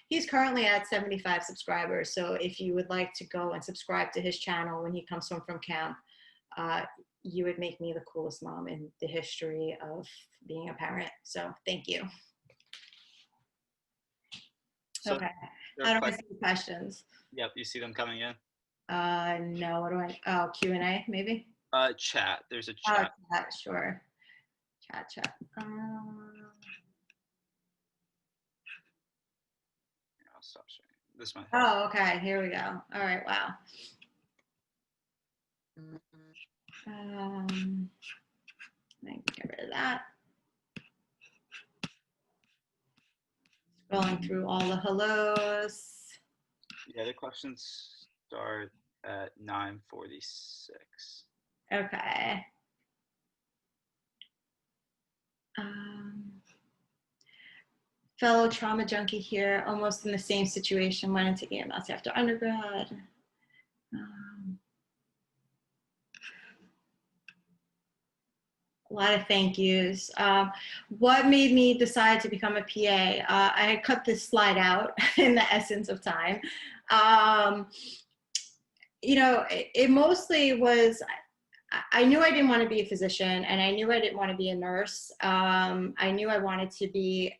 he's currently at 75 subscribers. So if you would like to go and subscribe to his channel when he comes home from camp, you would make me the coolest mom in the history of being a parent. So thank you. So Okay. How do I see questions? Yep, you see them coming in? No, what do I, oh, Q&A maybe? Chat, there's a Oh, chat. chat, sure. Chat. I'll stop sharing. This might help. Oh, okay, here we go. All right, wow. Let me get rid of that. Scrolling through all the hellos. Yeah, the questions start at 9:46. Okay. Fellow trauma junkie here, almost in the same situation, went into EMS after undergrad. A lot of thank yous. What made me decide to become a PA? I had cut this slide out in the essence of time. You know, it mostly was, I knew I didn't want to be a physician, and I knew I didn't want to be a nurse. I knew I wanted to be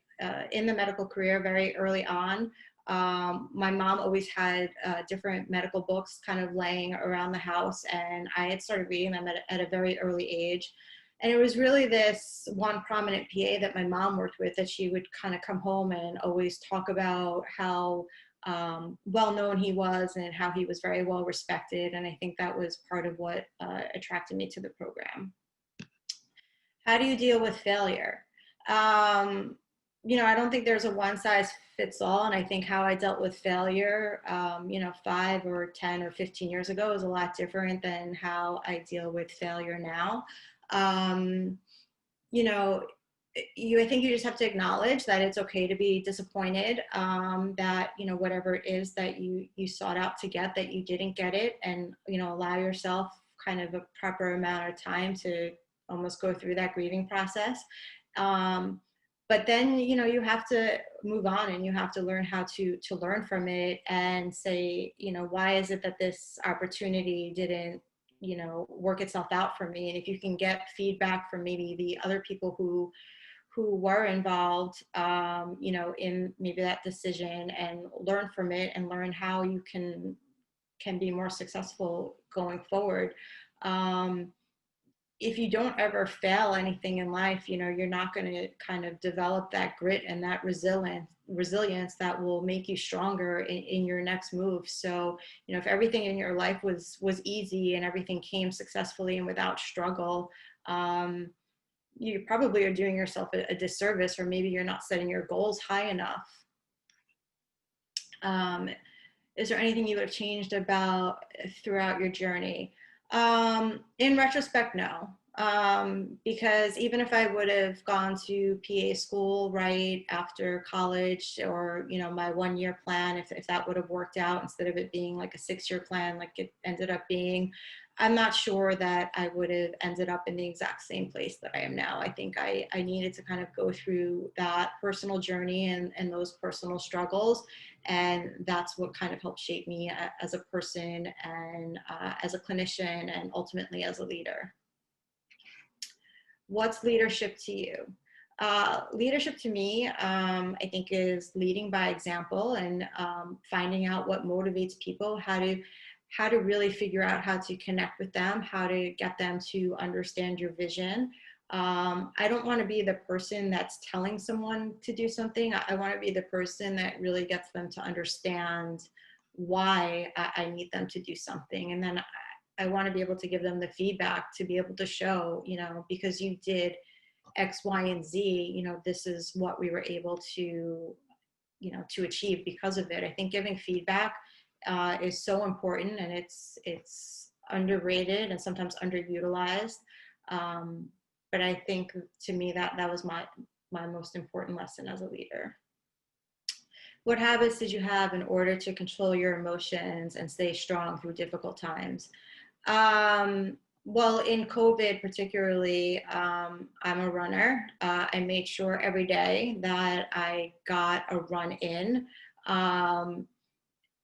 in the medical career very early on. My mom always had different medical books kind of laying around the house, and I had started reading them at a very early age. And it was really this one prominent PA that my mom worked with, that she would kind of come home and always talk about how well-known he was and how he was very well respected. And I think that was part of what attracted me to the program. How do you deal with failure? I don't think there's a one size fits all. And I think how I dealt with failure, 5 or 10 or 15 years ago is a lot different than how I deal with failure now. Um, you know, I think you just have to acknowledge that it's okay to be disappointed, that, whatever it is that you sought out to get, that you didn't get it, and, allow yourself kind of a proper amount of time to almost go through that grieving process. But then, you have to move on, and you have to learn how to learn from it and say, why is it that this opportunity didn't, work itself out for me? And if you can get feedback from maybe the other people who were involved, in maybe that decision, and learn from it and learn how you can be more successful going forward. If you don't ever fail anything in life, you're not going to kind of develop that grit and that resilience that will make you stronger in your next move. So, if everything in your life was easy and everything came successfully and without struggle, you probably are doing yourself a disservice, or maybe you're not setting your goals high enough. Is there anything you would have changed about throughout your journey? In retrospect, no. Because even if I would have gone to PA school right after college, or, my 1-year plan, if that would have worked out instead of it being like a 6-year plan, like it ended up being, I'm not sure that I would have ended up in the exact same place that I am now. I think I needed to kind of go through that personal journey and those personal struggles. And that's what kind of helped shape me as a person, and as a clinician, and ultimately as a leader. What's leadership to you? Leadership to me, I think, is leading by example, and finding out what motivates people, how to really figure out how to connect with them, how to get them to understand your vision. I don't want to be the person that's telling someone to do something. I want to be the person that really gets them to understand why I need them to do something. And then I want to be able to give them the feedback to be able to show, because you did X, Y, and Z, this is what we were able to, to achieve because of it. I think giving feedback is so important, and it's underrated and sometimes underutilized. But I think, to me, that was my most important lesson as a leader. What habits did you have in order to control your emotions and stay strong through difficult times? Well, in COVID particularly, I'm a runner. I made sure every day that I got a run in.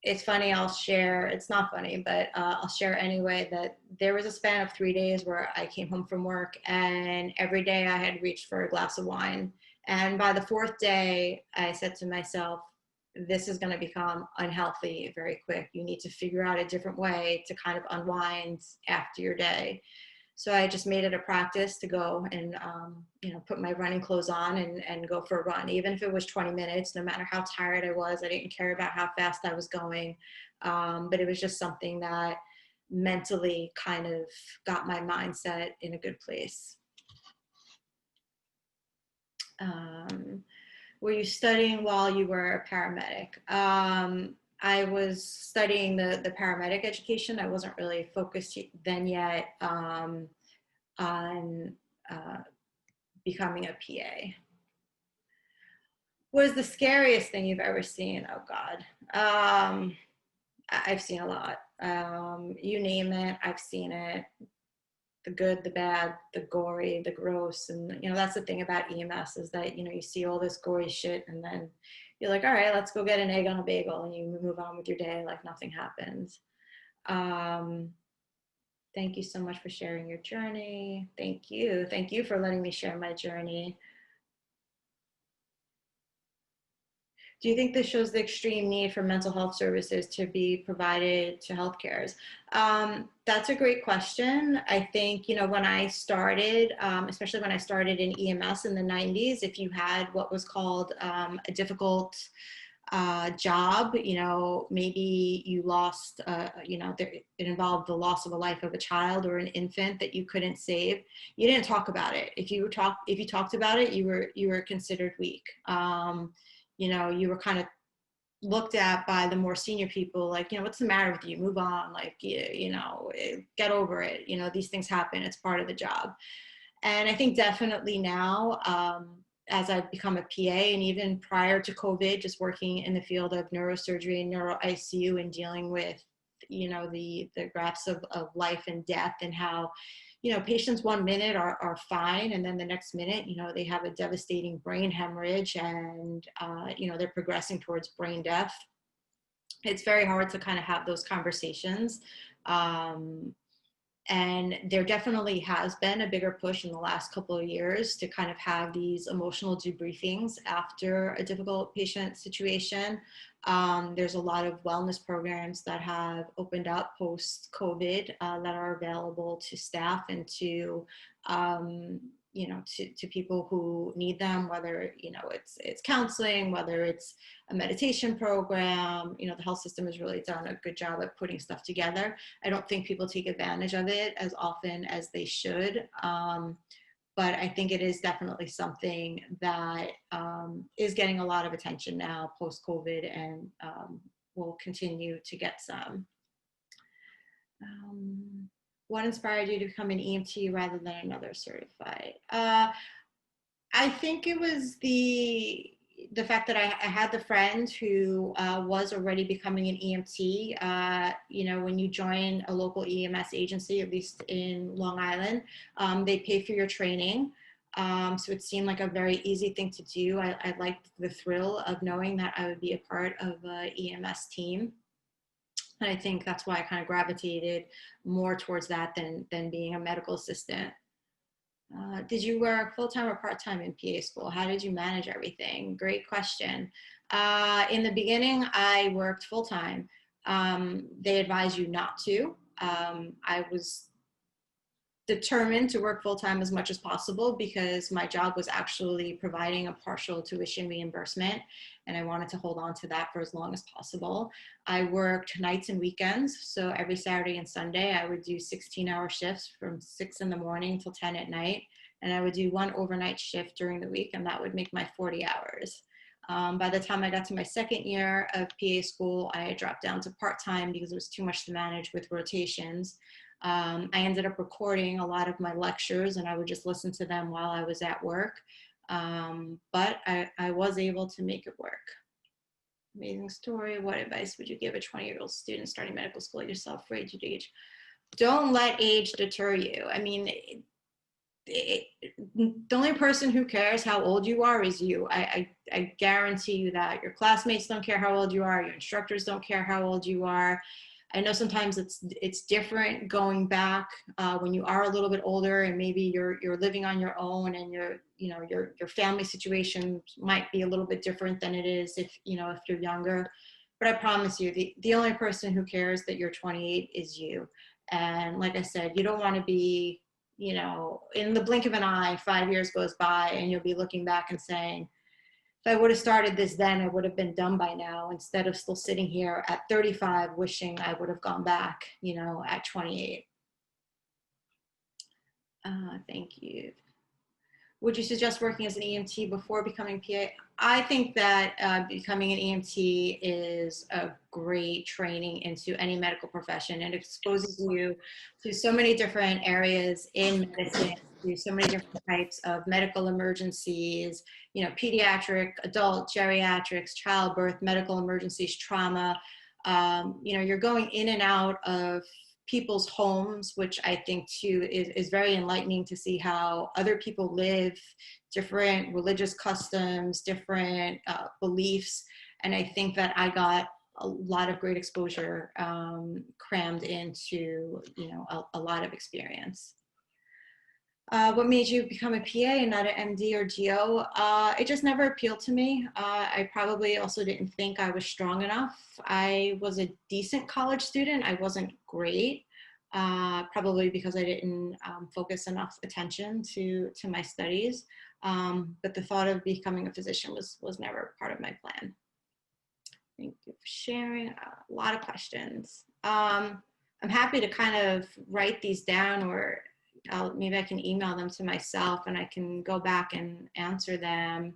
It's funny, it's not funny, but I'll share anyway, that there was a span of 3 days where I came home from work, and every day I had reached for a glass of wine. And by the 4th day, I said to myself, this is going to become unhealthy very quick. You need to figure out a different way to kind of unwind after your day. So I just made it a practice to go and, put my running clothes on and go for a run, even if it was 20 minutes, no matter how tired I was. I didn't care about how fast I was going. But it was just something that mentally kind of got my mindset in a good place. Were you studying while you were a paramedic? I was studying the paramedic education. I wasn't really focused then yet on becoming a PA. What is the scariest thing you've ever seen? Oh God. I've seen a lot. You name it, I've seen it. The good, the bad, the gory, the gross. And, that's the thing about EMS, is that, you see all this gory shit, and then you're like, all right, let's go get an egg on a bagel, and you move on with your day like nothing happened. Thank you so much for sharing your journey. Thank you. Thank you for letting me share my journey. Do you think this shows the extreme need for mental health services to be provided to healthcares? That's a great question. I think, when I started, especially when I started in EMS in the 90s, if you had what was called a difficult job, you know, maybe you lost, you know, it involved the loss of a life of a child or an infant that you couldn't save. You didn't talk about it. If you talked about it, you were considered weak. You know, you were kind of looked at by the more senior people like, you know, what's the matter with you? Move on, like, you know, get over it. You know, these things happen. It's part of the job. And I think definitely now, as I've become a PA, and even prior to COVID, just working in the field of neurosurgery and neuro ICU and dealing with, you know, the graphs of life and death, and how, you know, patients 1 minute are fine, and then the next minute, you know, they have a devastating brain hemorrhage, and you know, they're progressing towards brain death. It's very hard to kind of have those conversations. And there definitely has been a bigger push in the last couple of years to kind of have these emotional debriefings after a difficult patient situation. There's a lot of wellness programs that have opened up post-COVID that are available to staff and to, you know, to people who need them, whether, you know, it's counseling, whether it's a meditation program. You know, the health system has really done a good job at putting stuff together. I don't think people take advantage of it as often as they should. But I think it is definitely something that is getting a lot of attention now post-COVID, and will continue to get some. What inspired you to become an EMT rather than another certified? I think it was the fact that I had the friend who was already becoming an EMT. You know, when you join a local EMS agency, at least in Long Island, they pay for your training. So it seemed like a very easy thing to do. I liked the thrill of knowing that I would be a part of an EMS team. And I think that's why I kind of gravitated more towards that than being a medical assistant. Did you work full-time or part-time in PA school? How did you manage everything? Great question. In the beginning, I worked full-time. They advise you not to. I was determined to work full-time as much as possible because my job was actually providing a partial tuition reimbursement, and I wanted to hold on to that for as long as possible. I worked nights and weekends, so every Saturday and Sunday I would do 16-hour shifts from 6 in the morning till 10 at night, and I would do one overnight shift during the week, and that would make my 40 hours. By the time I got to my second year of PA school, I had dropped down to part-time because it was too much to manage with rotations. I ended up recording a lot of my lectures, and I would just listen to them while I was at work. But I was able to make it work. Amazing story. What advice would you give a 20-year-old student starting medical school like yourself for age? Don't let age deter you. I mean, the only person who cares how old you are is you. I guarantee you that. Your classmates don't care how old you are. Your instructors don't care how old you are. I know sometimes it's different going back when you are a little bit older, and maybe you're living on your own, and your family situation might be a little bit different than it is if you're younger. But I promise you, the only person who cares that you're 28 is you. And like I said, you don't want to be, in the blink of an eye, 5 years goes by, and you'll be looking back and saying, if I would have started this then, I would have been done by now, instead of still sitting here at 35 wishing I would have gone back, at 28. Thank you. Would you suggest working as an EMT before becoming PA? I think that becoming an EMT is a great training into any medical profession. It exposes you to so many different areas in medicine, to so many different types of medical emergencies, pediatric, adult, geriatrics, childbirth, medical emergencies, trauma. You're going in and out of people's homes, which I think too is very enlightening to see how other people live, different religious customs, different beliefs. And I think that I got a lot of great exposure crammed into, a lot of experience. What made you become a PA and not an MD or DO? It just never appealed to me. I probably also didn't think I was strong enough. I was a decent college student. I wasn't great, probably because I didn't focus enough attention to my studies. But the thought of becoming a physician was never part of my plan. Thank you for sharing. A lot of questions. I'm happy to kind of write these down, or maybe I can email them to myself and I can go back and answer them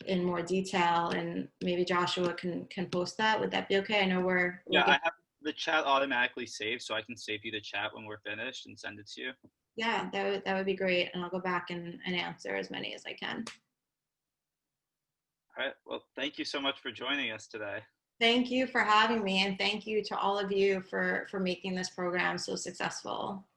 in more detail, and maybe Joshua can post that. Would that be okay? I know we're Yeah, getting, I have the chat automatically saved, so I can save you the chat when we're finished and send it to you. yeah, that would be great, and I'll go back and answer as many as I can. All right. Well, thank you so much for joining us today. Thank you for having me, and thank you to all of you for making this program so successful.